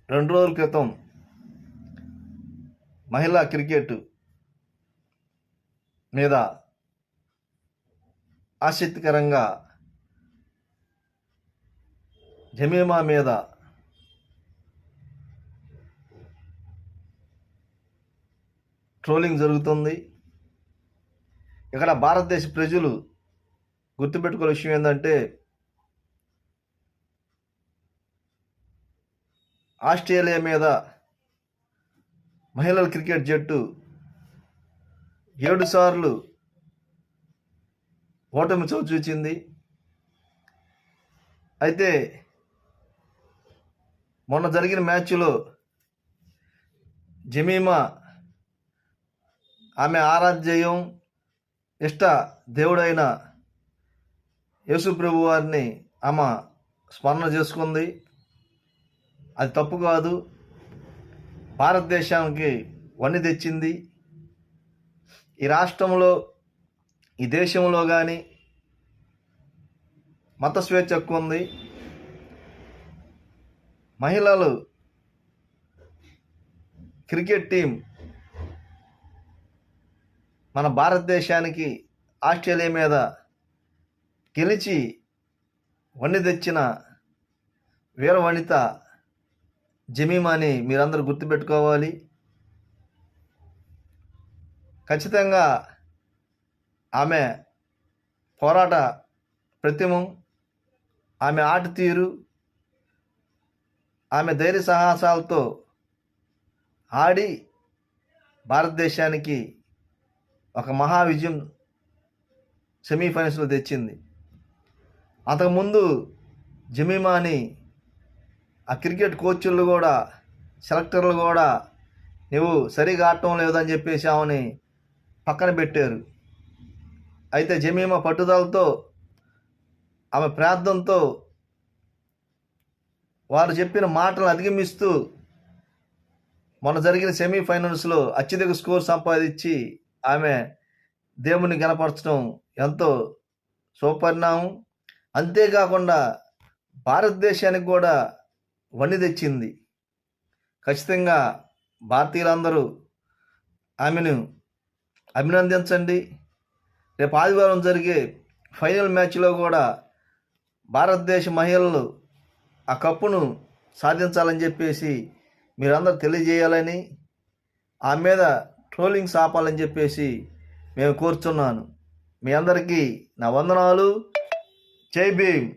2 రోజుల క్రితం మహిళా క్రికెట్ మీద ఆసక్తికరంగా జమీమా మీద ట్రోలింగ్ జరుగుతుంది. ఇక్కడ భారతదేశ ప్రజలు గుర్తుపెట్టుకునే విషయం ఏంటంటే, ఆస్ట్రేలియా మీద మహిళల క్రికెట్ జట్టు 7 సార్లు ఓటమి చవిచూసింది. అయితే మొన్న జరిగిన మ్యాచ్లో జమీమా ఆమె ఆరాధ్యం ఇష్ట దేవుడైన యేసు ప్రభు వారిని ఆమె స్మరణ చేసుకుంది. అది తప్పు కాదు. భారతదేశానికి వన్నె తెచ్చింది. ఈ రాష్ట్రంలో, ఈ దేశంలో కానీ మత స్వేచ్ఛ ఎక్కువ ఉంది. మహిళలు క్రికెట్ టీం మన భారతదేశానికి ఆస్ట్రేలియా మీద గెలిచి వన్నె తెచ్చిన వీర వనిత జమీమాని మీరందరూ గుర్తుపెట్టుకోవాలి. ఖచ్చితంగా ఆమె పోరాట ప్రతిమం, ఆమె ఆట తీరు, ఆమె ధైర్య సాహసాలతో ఆడి భారతదేశానికి ఒక మహా విజయం సెమీఫైనల్స్లో తెచ్చింది. అంతకుముందు జమీమాని ఆ క్రికెట్ కోచ్లు కూడా, సెలెక్టర్లు కూడా నువ్వు సరిగా ఆడటం లేదని చెప్పేసి ఆమెని పక్కన పెట్టారు. అయితే జమీమా పట్టుదలతో, ఆమె ప్రార్థనతో, వారు చెప్పిన మాటలు అధిగమిస్తూ మొన్న జరిగిన సెమీఫైనల్స్లో అత్యధిక స్కోర్ సంపాదించి ఆమె దేవుని గణపరచడం ఎంతో శుభపరిణామం. అంతేకాకుండా భారతదేశానికి కూడా వన్నె తెచ్చింది. ఖచ్చితంగా భారతీయులందరూ ఆమెను అభినందించండి. రేపు ఆదివారం జరిగే ఫైనల్ మ్యాచ్లో కూడా భారతదేశ మహిళలు ఆ కప్పును సాధించాలని చెప్పేసి మీరందరూ తెలియజేయాలని, ఆ మీద ట్రోలింగ్స్ ఆపాలని చెప్పేసి మేము కోరుతున్నాను. మీ అందరికీ నా వందనాలు. జై భీమ్.